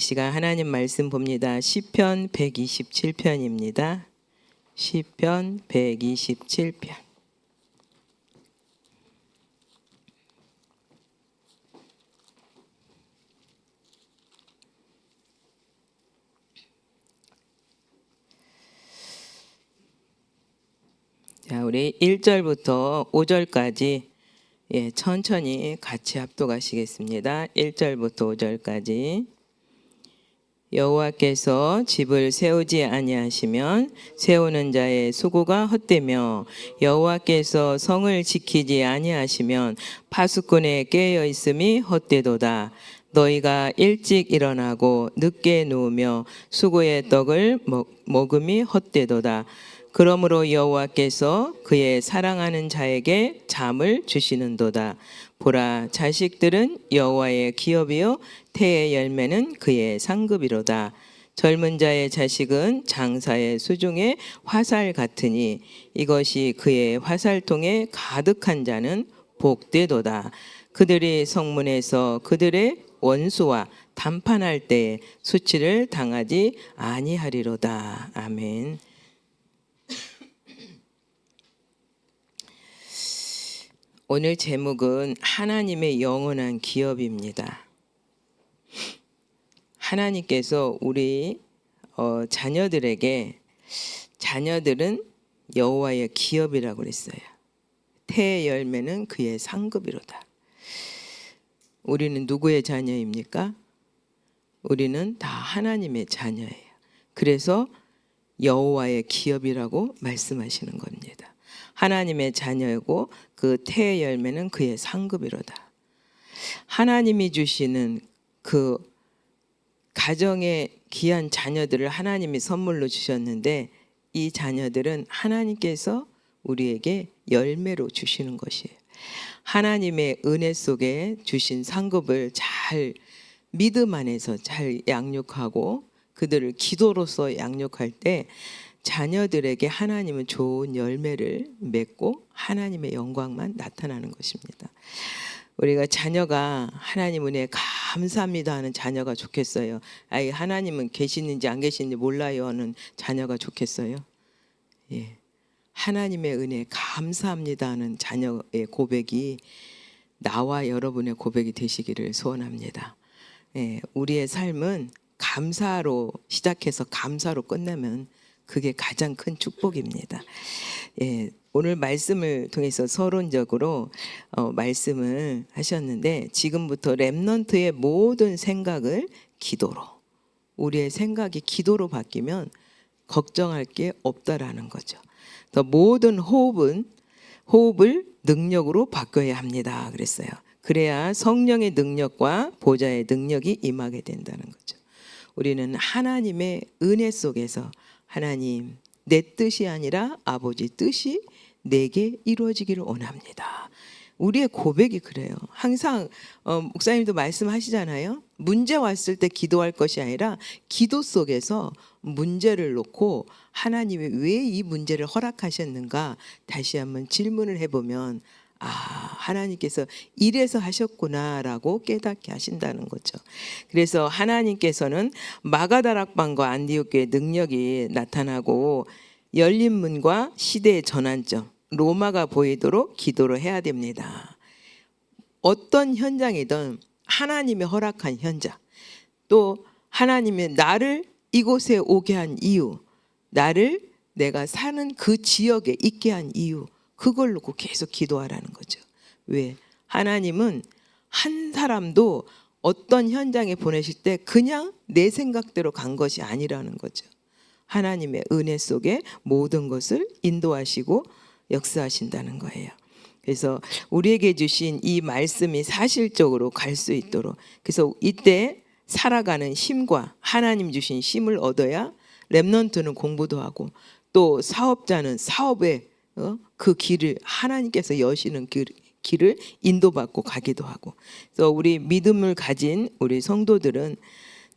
이 시간 하나님 말씀 봅니다. 시편 127편입니다. 시편 127편. 자, 우리 1절부터 5절까지 천천히 같이 합독하시겠습니다. 1절부터 5절까지. 여호와께서 집을 세우지 아니하시면 세우는 자의 수고가 헛되며 여호와께서 성을 지키지 아니하시면 파수꾼의 깨어 있음이 헛되도다. 너희가 일찍 일어나고 늦게 누우며 수고의 떡을 먹음이 헛되도다. 그러므로 여호와께서 그의 사랑하는 자에게 잠을 주시는도다. 보라, 자식들은 여호와의 기업이요 태의 열매는 그의 상급이로다. 젊은 자의 자식은 장사의 수중의 화살 같으니 이것이 그의 화살통에 가득한 자는 복되도다. 그들이 성문에서 그들의 원수와 담판할 때에 수치를 당하지 아니하리로다. 아멘. 오늘 제목은 하나님의 영원한 기업입니다. 하나님께서 우리 자녀들에게 자녀들은 여호와의 기업이라고 그랬어요. 태의 열매는 그의 상급이로다. 우리는 누구의 자녀입니까? 우리는 다 하나님의 자녀예요. 그래서 여호와의 기업이라고 말씀하시는 겁니다. 하나님의 자녀이고 그 태의 열매는 그의 상급이로다. 하나님이 주시는 그 가정의 귀한 자녀들을 하나님이 선물로 주셨는데 이 자녀들은 하나님께서 우리에게 열매로 주시는 것이에요. 하나님의 은혜 속에 주신 상급을 잘 믿음 안에서 잘 양육하고 그들을 기도로서 양육할 때 자녀들에게 하나님은 좋은 열매를 맺고 하나님의 영광만 나타나는 것입니다. 우리가 자녀가 하나님 은혜에 감사합니다 하는 자녀가 좋겠어요? 아이 하나님은 계시는지 안 계시는지 몰라요 하는 자녀가 좋겠어요? 예. 하나님의 은혜에 감사합니다 하는 자녀의 고백이 나와 여러분의 고백이 되시기를 소원합니다. 예. 우리의 삶은 감사로 시작해서 감사로 끝내면 그게 가장 큰 축복입니다. 예, 오늘 말씀을 통해서 서론적으로 말씀을 하셨는데 지금부터 렘넌트의 모든 생각을 기도로, 우리의 생각이 기도로 바뀌면 걱정할 게 없다라는 거죠. 더 모든 호흡을 능력으로 바꿔야 합니다. 그랬어요. 그래야 성령의 능력과 보좌의 능력이 임하게 된다는 거죠. 우리는 하나님의 은혜 속에서 하나님, 내 뜻이 아니라 아버지 뜻이 내게 이루어지기를 원합니다. 우리의 고백이 그래요. 항상 목사님도 말씀하시잖아요. 문제 왔을 때 기도할 것이 아니라 기도 속에서 문제를 놓고 하나님이 왜 이 문제를 허락하셨는가 다시 한번 질문을 해보면 하나님께서 이래서 하셨구나라고 깨닫게 하신다는 거죠. 그래서 하나님께서는 마가다락방과 안디옥교의 능력이 나타나고 열린 문과 시대의 전환점, 로마가 보이도록 기도를 해야 됩니다. 어떤 현장이든 하나님의 허락한 현장, 또 하나님의 나를 이곳에 오게 한 이유, 나를 내가 사는 그 지역에 있게 한 이유, 그걸 놓고 계속 기도하라는 거죠. 왜? 하나님은 한 사람도 어떤 현장에 보내실 때 그냥 내 생각대로 간 것이 아니라는 거죠. 하나님의 은혜 속에 모든 것을 인도하시고 역사하신다는 거예요. 그래서 우리에게 주신 이 말씀이 사실적으로 갈 수 있도록, 그래서 이때 살아가는 힘과 하나님 주신 힘을 얻어야 렘넌트는 공부도 하고 또 사업자는 사업에 그 길을 하나님께서 여시는 길을 인도받고 가기도 하고. 그래서 우리 믿음을 가진 우리 성도들은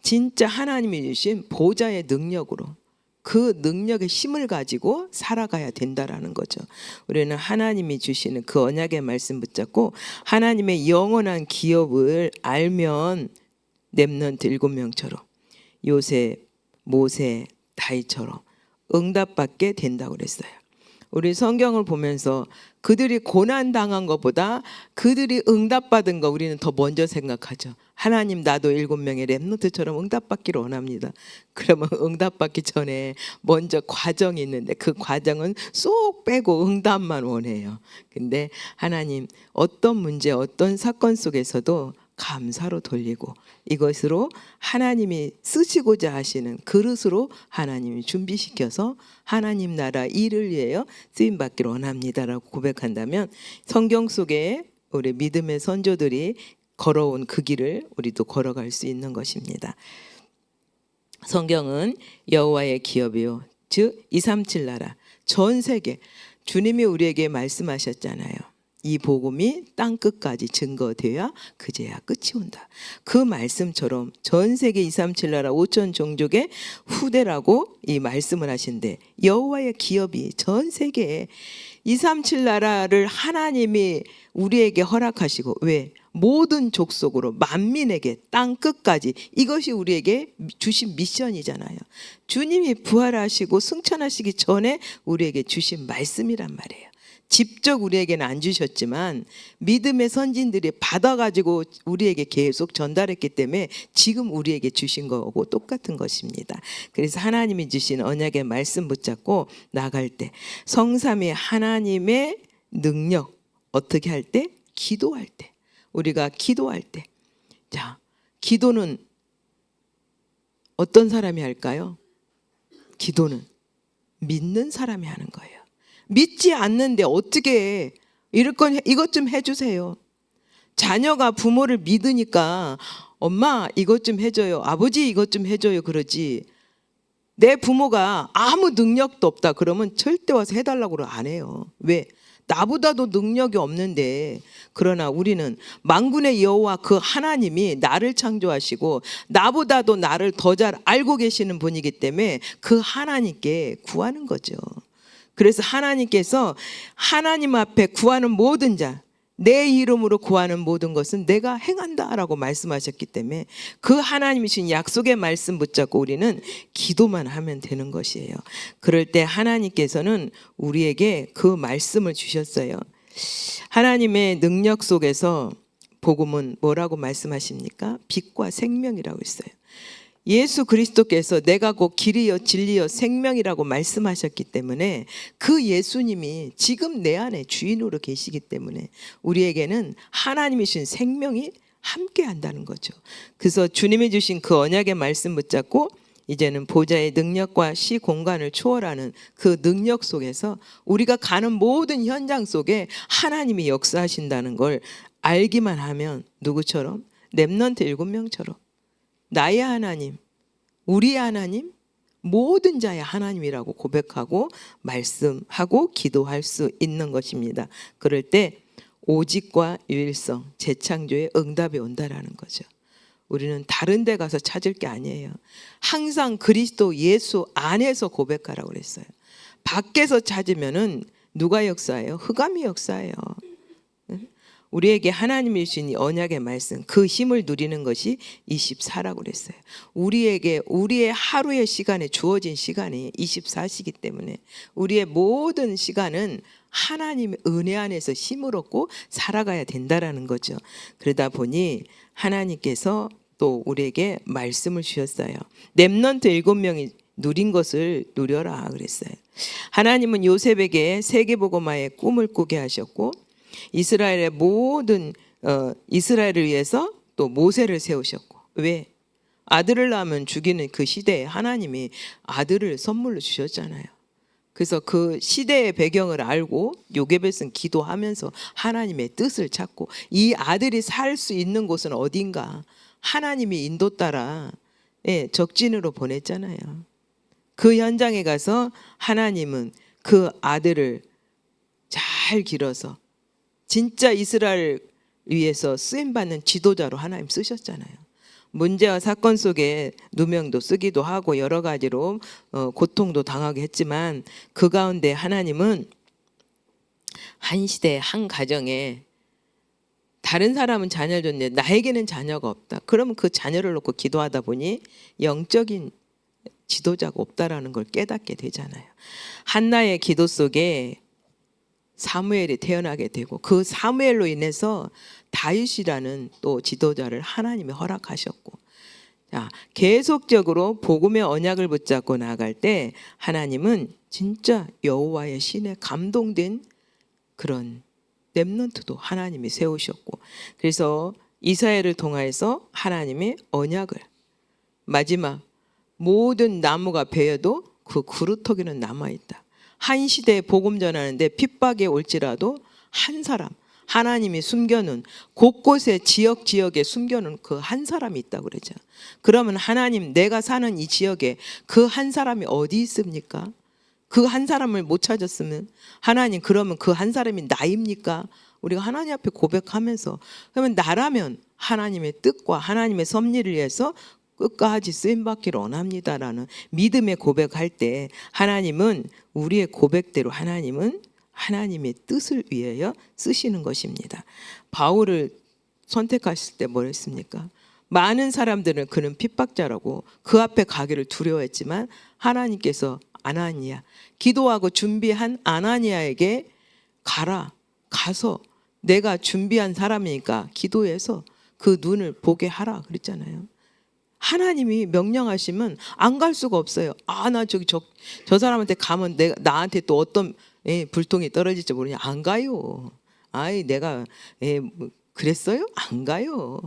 진짜 하나님이 주신 보좌의 능력으로 그 능력의 힘을 가지고 살아가야 된다라는 거죠. 우리는 하나님이 주시는 그 언약의 말씀 붙잡고 하나님의 영원한 기업을 알면 렘넌트 7명처럼 요셉, 모세, 다윗처럼 응답받게 된다고 그랬어요. 우리 성경을 보면서 그들이 고난당한 것보다 그들이 응답받은 거 우리는 더 먼저 생각하죠. 하나님, 나도 7명의 렘넌트처럼 응답받기를 원합니다. 그러면 응답받기 전에 먼저 과정이 있는데 그 과정은 쏙 빼고 응답만 원해요. 근데 하나님, 어떤 문제, 어떤 사건 속에서도 감사로 돌리고 이것으로 하나님이 쓰시고자 하시는 그릇으로 하나님이 준비시켜서 하나님 나라 일을 위하여 쓰임받기를 원합니다라고 고백한다면 성경 속에 우리 믿음의 선조들이 걸어온 그 길을 우리도 걸어갈 수 있는 것입니다. 성경은 여호와의 기업이요 즉 237 나라 전 세계 주님이 우리에게 말씀하셨잖아요. 이 복음이 땅끝까지 증거되어야 그제야 끝이 온다. 그 말씀처럼 전 세계 237 나라 5천 종족의 후대라고 이 말씀을 하신데 여호와의 기업이 전 세계에 237 나라를 하나님이 우리에게 허락하시고 왜? 모든 족속으로 만민에게 땅끝까지 이것이 우리에게 주신 미션이잖아요. 주님이 부활하시고 승천하시기 전에 우리에게 주신 말씀이란 말이에요. 직접 우리에게는 안 주셨지만 믿음의 선진들이 받아가지고 우리에게 계속 전달했기 때문에 지금 우리에게 주신 거고 똑같은 것입니다. 그래서 하나님이 주신 언약의 말씀 붙잡고 나갈 때 성삼위 하나님의 능력 어떻게 할 때? 기도할 때. 우리가 기도할 때. 자, 기도는 어떤 사람이 할까요? 기도는 믿는 사람이 하는 거예요. 믿지 않는데 어떻게 이것 좀 해주세요. 자녀가 부모를 믿으니까 엄마 이것 좀 해줘요. 아버지 이것 좀 해줘요. 그러지. 내 부모가 아무 능력도 없다 그러면 절대 와서 해달라고 안 해요. 왜? 나보다도 능력이 없는데 그러나 우리는 만군의 여호와 그 하나님이 나를 창조하시고 나보다도 나를 더 잘 알고 계시는 분이기 때문에 그 하나님께 구하는 거죠. 그래서 하나님께서 하나님 앞에 구하는 모든 자, 내 이름으로 구하는 모든 것은 내가 행한다라고 말씀하셨기 때문에 그 하나님이 주신 약속의 말씀 붙잡고 우리는 기도만 하면 되는 것이에요. 그럴 때 하나님께서는 우리에게 그 말씀을 주셨어요. 하나님의 능력 속에서 복음은 뭐라고 말씀하십니까? 빛과 생명이라고 했어요. 예수 그리스도께서 내가 곧 길이요 진리요 생명이라고 말씀하셨기 때문에 그 예수님이 지금 내 안에 주인으로 계시기 때문에 우리에게는 하나님이 주신 생명이 함께 한다는 거죠. 그래서 주님이 주신 그 언약의 말씀 붙잡고 이제는 보좌의 능력과 시 공간을 초월하는 그 능력 속에서 우리가 가는 모든 현장 속에 하나님이 역사하신다는 걸 알기만 하면 누구처럼? 렘넌트 7명처럼 나의 하나님, 우리의 하나님, 모든 자의 하나님이라고 고백하고 말씀하고 기도할 수 있는 것입니다. 그럴 때 오직과 유일성, 재창조의 응답이 온다라는 거죠. 우리는 다른 데 가서 찾을 게 아니에요. 항상 그리스도 예수 안에서 고백하라고 그랬어요. 밖에서 찾으면은 누가 역사해요? 흑암이 역사해요. 우리에게 하나님이 주신 언약의 말씀 그 힘을 누리는 것이 24라고 그랬어요. 우리에게 우리의 하루의 시간에 주어진 시간이 24시기 때문에 우리의 모든 시간은 하나님의 은혜 안에서 힘을 얻고 살아가야 된다라는 거죠. 그러다 보니 하나님께서 또 우리에게 말씀을 주셨어요. 렘넌트 7명이 누린 것을 누려라 그랬어요. 하나님은 요셉에게 세계복음화의 꿈을 꾸게 하셨고 이스라엘의 모든 이스라엘을 위해서 또 모세를 세우셨고 왜? 아들을 낳으면 죽이는 그 시대에 하나님이 아들을 선물로 주셨잖아요. 그래서 그 시대의 배경을 알고 요게벳은 기도하면서 하나님의 뜻을 찾고 이 아들이 살 수 있는 곳은 어딘가 하나님이 인도 따라 적진으로 보냈잖아요. 그 현장에 가서 하나님은 그 아들을 잘 기러서 진짜 이스라엘 위해서 쓰임받는 지도자로 하나님 쓰셨잖아요. 문제와 사건 속에 누명도 쓰기도 하고 여러 가지로 고통도 당하게 했지만 그 가운데 하나님은 한 시대 한 가정에 다른 사람은 자녀를 줬는데 나에게는 자녀가 없다. 그러면 그 자녀를 놓고 기도하다 보니 영적인 지도자가 없다라는 걸 깨닫게 되잖아요. 한나의 기도 속에 사무엘이 태어나게 되고 그 사무엘로 인해서 다윗이라는 또 지도자를 하나님이 허락하셨고, 자, 계속적으로 복음의 언약을 붙잡고 나아갈 때 하나님은 진짜 여호와의 신에 감동된 그런 렘넌트도 하나님이 세우셨고, 그래서 이스라엘을 통하여서 하나님이 언약을, 마지막 모든 나무가 베어도 그 그루터기는 남아있다. 한 시대에 복음 전하는데 핍박에 올지라도 한 사람, 하나님이 숨겨놓은 곳곳에 지역에 숨겨놓은 그 한 사람이 있다고 그러죠. 그러면 하나님, 내가 사는 이 지역에 그 한 사람이 어디 있습니까? 그 한 사람을 못 찾았으면 하나님, 그러면 그 한 사람이 나입니까? 우리가 하나님 앞에 고백하면서, 그러면 나라면 하나님의 뜻과 하나님의 섭리를 위해서 끝까지 쓰임받기를 원합니다라는 믿음의 고백할 때 하나님은 우리의 고백대로 하나님은 하나님의 뜻을 위하여 쓰시는 것입니다. 바울을 선택하실 때 뭐랬습니까? 많은 사람들은 그는 핍박자라고 그 앞에 가기를 두려워했지만 하나님께서 아나니아, 기도하고 준비한 아나니아에게 가서 내가 준비한 사람이니까 기도해서 그 눈을 보게 하라 그랬잖아요. 하나님이 명령하시면 안 갈 수가 없어요. 나 저 사람한테 가면 나한테 또 어떤 불통이 떨어질지 모르냐. 안 가요. 내가 그랬어요? 안 가요.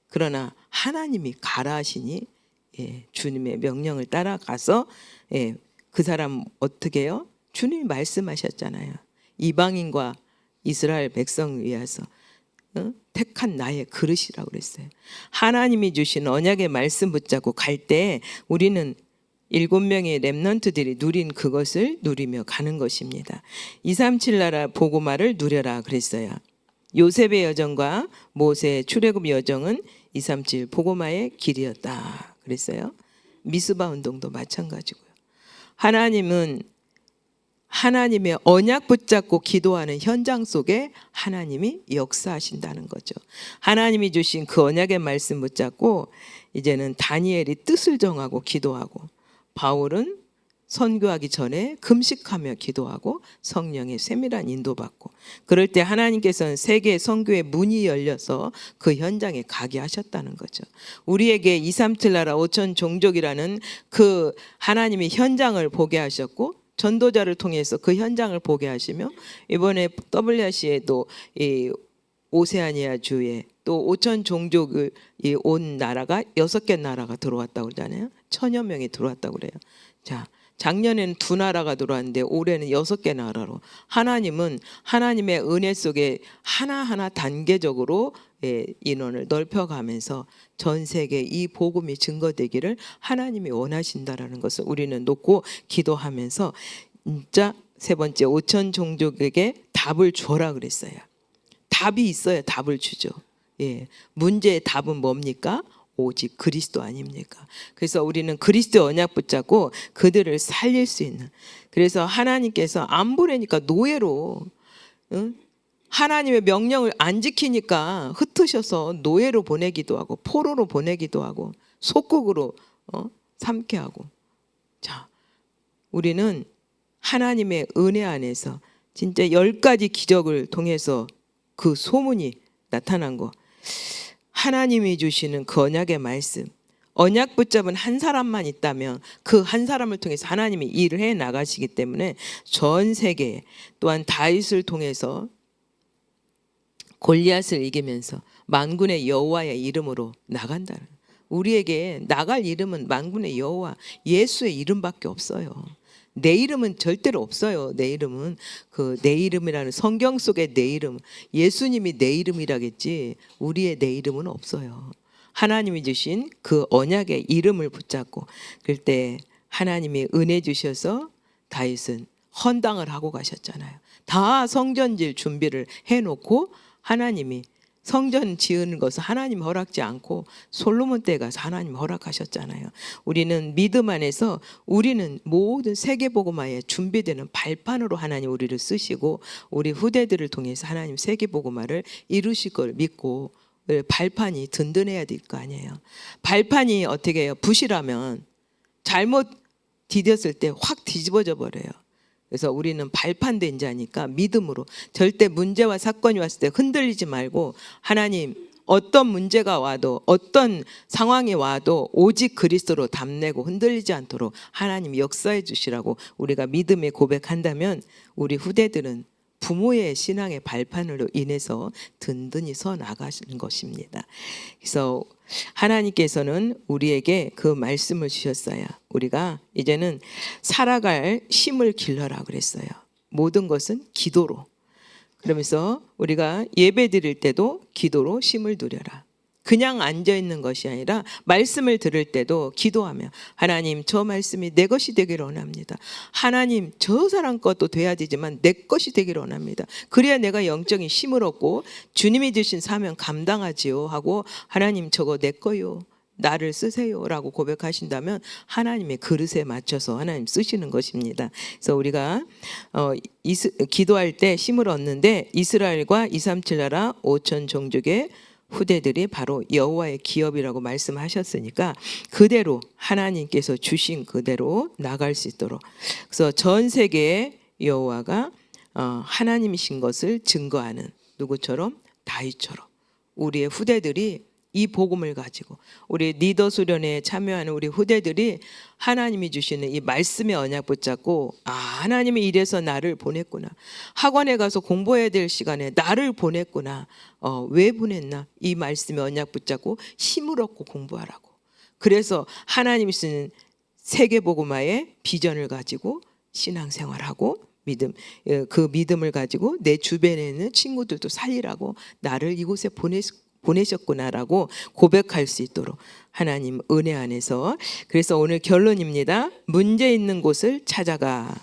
그러나 하나님이 가라 하시니 주님의 명령을 따라가서 그 사람 어떻게 해요? 주님이 말씀하셨잖아요. 이방인과 이스라엘 백성을 위해서 택한 나의 그릇이라고 그랬어요. 하나님이 주신 언약의 말씀 붙잡고 갈 때 우리는 7명의 렘넌트들이 누린 그것을 누리며 가는 것입니다. 237 나라 복음화를 누려라 그랬어요. 요셉의 여정과 모세의 출애굽 여정은 237 복음화의 길이었다 그랬어요. 미스바 운동도 마찬가지고요. 하나님은 하나님의 언약 붙잡고 기도하는 현장 속에 하나님이 역사하신다는 거죠. 하나님이 주신 그 언약의 말씀 붙잡고 이제는 다니엘이 뜻을 정하고 기도하고, 바울은 선교하기 전에 금식하며 기도하고 성령의 세밀한 인도받고, 그럴 때 하나님께서는 세계 선교의 문이 열려서 그 현장에 가게 하셨다는 거죠. 우리에게 237 나라 5천 종족이라는 그 하나님의 현장을 보게 하셨고, 전도자를 통해서 그 현장을 보게 하시며, 이번에 WRC에도 이 오세아니아 주에 또 5천 종족을 온 나라가 6개 나라가 들어왔다고 그러잖아요. 1000여 명이 들어왔다고 그래요. 자, 작년에는 2 나라가 들어왔는데 올해는 6개 나라로, 하나님은 하나님의 은혜 속에 하나하나 단계적으로 인원을 넓혀가면서 전 세계에 이 복음이 증거되기를 하나님이 원하신다라는 것을 우리는 놓고 기도하면서 진짜 세 번째 5천 종족에게 답을 줘라 그랬어요. 답이 있어야 답을 주죠. 문제의 답은 뭡니까? 오직 그리스도 아닙니까? 그래서 우리는 그리스도의 언약 붙잡고 그들을 살릴 수 있는, 그래서 하나님께서 안 보내니까 노예로, 하나님의 명령을 안 지키니까 흩으셔서 노예로 보내기도 하고 포로로 보내기도 하고 속국으로 삼게 하고. 자, 우리는 하나님의 은혜 안에서 진짜 10가지 기적을 통해서 그 소문이 나타난 거, 하나님이 주시는 그 언약의 말씀, 언약 붙잡은 한 사람만 있다면 그 한 사람을 통해서 하나님이 일을 해 나가시기 때문에 전 세계에, 또한 다윗을 통해서 골리앗을 이기면서 만군의 여호와의 이름으로 나간다는, 우리에게 나갈 이름은 만군의 여호와 예수의 이름밖에 없어요. 내 이름은 절대로 없어요. 내 이름은 내 이름이라는 성경 속의 내 이름, 예수님이 내 이름이라겠지 우리의 내 이름은 없어요. 하나님이 주신 그 언약의 이름을 붙잡고, 그럴 때 하나님이 은혜 주셔서 다윗은 헌당을 하고 가셨잖아요. 다 성전질 준비를 해놓고 하나님이 성전 지은 것은 하나님 허락지 않고 솔로몬 때 가서 하나님 허락하셨잖아요. 우리는 믿음 안에서 우리는 모든 세계복음화에 준비되는 발판으로 하나님 우리를 쓰시고 우리 후대들을 통해서 하나님 세계복음화를 이루실 걸 믿고 발판이 든든해야 될 거 아니에요. 발판이 어떻게 해요? 부실하면 잘못 디뎠을 때 확 뒤집어져 버려요. 그래서 우리는 발판된 자니까 믿음으로 절대 문제와 사건이 왔을 때 흔들리지 말고 하나님 어떤 문제가 와도 어떤 상황이 와도 오직 그리스도로 담내고 흔들리지 않도록 하나님 역사해 주시라고 우리가 믿음에 고백한다면 우리 후대들은 부모의 신앙의 발판으로 인해서 든든히 서 나가시는 것입니다. 그래서 하나님께서는 우리에게 그 말씀을 주셨어요. 우리가 이제는 살아갈 힘을 길러라 그랬어요. 모든 것은 기도로. 그러면서 우리가 예배 드릴 때도 기도로 힘을 누려라. 그냥 앉아 있는 것이 아니라 말씀을 들을 때도 기도하며 하나님 저 말씀이 내 것이 되기를 원합니다. 하나님 저 사람 것도 돼야 되지만 내 것이 되기를 원합니다. 그래야 내가 영적인 힘을 얻고 주님이 주신 사명 감당하지요 하고 하나님 저거 내 거요. 나를 쓰세요 라고 고백하신다면 하나님의 그릇에 맞춰서 하나님 쓰시는 것입니다. 그래서 우리가 기도할 때 힘을 얻는데 이스라엘과 237 나라 5천 종족의 후대들이 바로 여호와의 기업이라고 말씀하셨으니까 그대로 하나님께서 주신 그대로 나갈 수 있도록 그래서 전 세계의 여호와가 하나님이신 것을 증거하는 누구처럼? 다윗처럼 우리의 후대들이 이 복음을 가지고 우리 리더 수련회에 참여하는 우리 후대들이 하나님이 주시는 이 말씀의 언약 붙잡고 하나님이 이래서 나를 보냈구나. 학원에 가서 공부해야 될 시간에 나를 보냈구나. 왜 보냈나? 이 말씀의 언약 붙잡고 힘을 얻고 공부하라고. 그래서 하나님이 쓰는 세계복음화의 비전을 가지고 신앙생활하고 그 믿음을 가지고 내 주변에 있는 친구들도 살리라고 나를 이곳에 보내셨구나라고 고백할 수 있도록 하나님 은혜 안에서 그래서 오늘 결론입니다. 문제 있는 곳을 찾아가.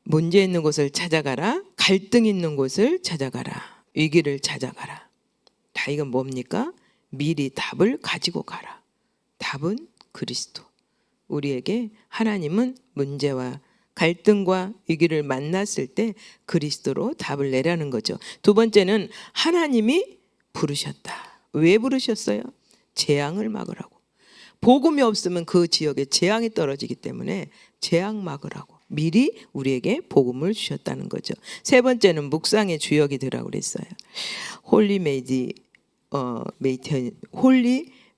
문제 있는 곳을 찾아가라. 갈등 있는 곳을 찾아가라. 위기를 찾아가라. 다 이건 뭡니까? 미리 답을 가지고 가라. 답은 그리스도. 우리에게 하나님은 문제와 갈등과 위기를 만났을 때 그리스도로 답을 내라는 거죠. 두 번째는 하나님이 부르셨다. 왜 부르셨어요? 재앙을 막으라고. 복음이 없으면 그 지역에 재앙이 떨어지기 때문에 재앙 막으라고 미리 우리에게 복음을 주셨다는 거죠. 세 번째는 묵상의 주역이 되라고 그랬어요. 홀리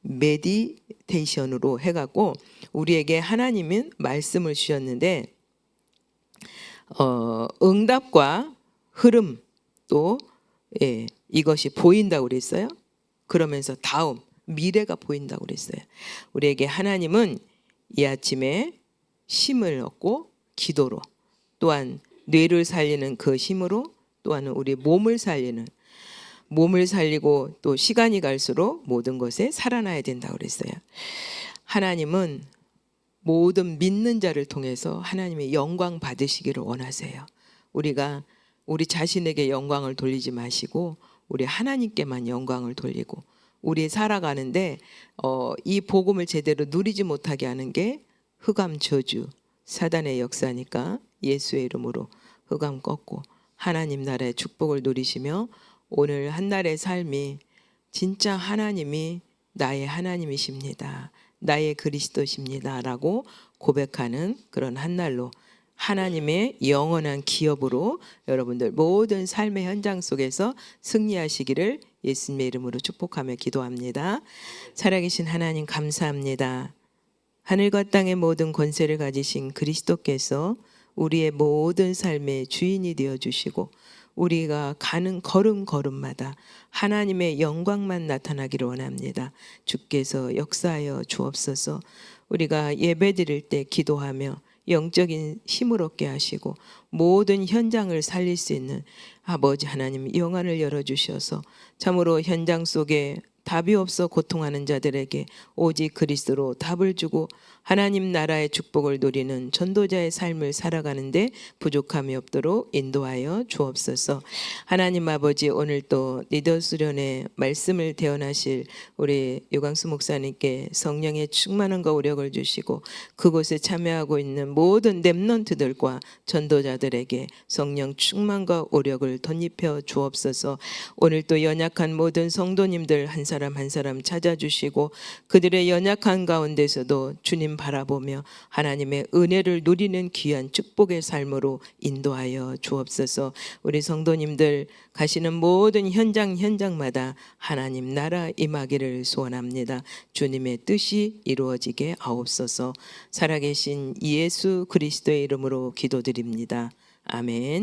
메디테이션으로 해갖고 우리에게 하나님은 말씀을 주셨는데 응답과 흐름 또 이것이 보인다고 그랬어요. 그러면서 다음 미래가 보인다고 그랬어요. 우리에게 하나님은 이 아침에 힘을 얻고 기도로 또한 뇌를 살리는 그 힘으로 또한 우리 몸을 살리고 또 시간이 갈수록 모든 것에 살아나야 된다고 그랬어요. 하나님은 모든 믿는 자를 통해서 하나님의 영광 받으시기를 원하세요. 우리가 우리 자신에게 영광을 돌리지 마시고 우리 하나님께만 영광을 돌리고 우리 살아가는데 이 복음을 제대로 누리지 못하게 하는 게 흑암 저주 사단의 역사니까 예수의 이름으로 흑암 꺾고 하나님 나라의 축복을 누리시며 오늘 한 날의 삶이 진짜 하나님이 나의 하나님이십니다. 나의 그리스도십니다. 라고 고백하는 그런 한 날로 하나님의 영원한 기업으로 여러분들 모든 삶의 현장 속에서 승리하시기를 예수님의 이름으로 축복하며 기도합니다. 살아계신 하나님 감사합니다. 하늘과 땅의 모든 권세를 가지신 그리스도께서 우리의 모든 삶의 주인이 되어주시고 우리가 가는 걸음걸음마다 하나님의 영광만 나타나기를 원합니다. 주께서 역사하여 주옵소서. 우리가 예배드릴 때 기도하며 영적인 힘을 얻게 하시고 모든 현장을 살릴 수 있는 아버지 하나님 영안을 열어주셔서 참으로 현장 속에 답이 없어 고통하는 자들에게 오직 그리스도로 답을 주고 하나님 나라의 축복을 누리는 전도자의 삶을 살아가는데 부족함이 없도록 인도하여 주옵소서. 하나님 아버지, 오늘 또 리더 수련의 말씀을 대언하실 우리 유광수 목사님께 성령의 충만한 거우력을 주시고 그곳에 참여하고 있는 모든 렘넌트들과 전도자들에게 성령 충만과 오력을 덧입혀 주옵소서. 오늘 또 연약한 모든 성도님들 한 사람 한 사람 찾아주시고 그들의 연약한 가운데서도 주님 바라보며 하나님의 은혜를 누리는 귀한 축복의 삶으로 인도하여 주옵소서. 우리 성도님들 가시는 모든 현장마다 하나님 나라 임하기를 소원합니다. 주님의 뜻이 이루어지게 하옵소서. 살아계신 예수 그리스도의 이름으로 기도드립니다. 아멘.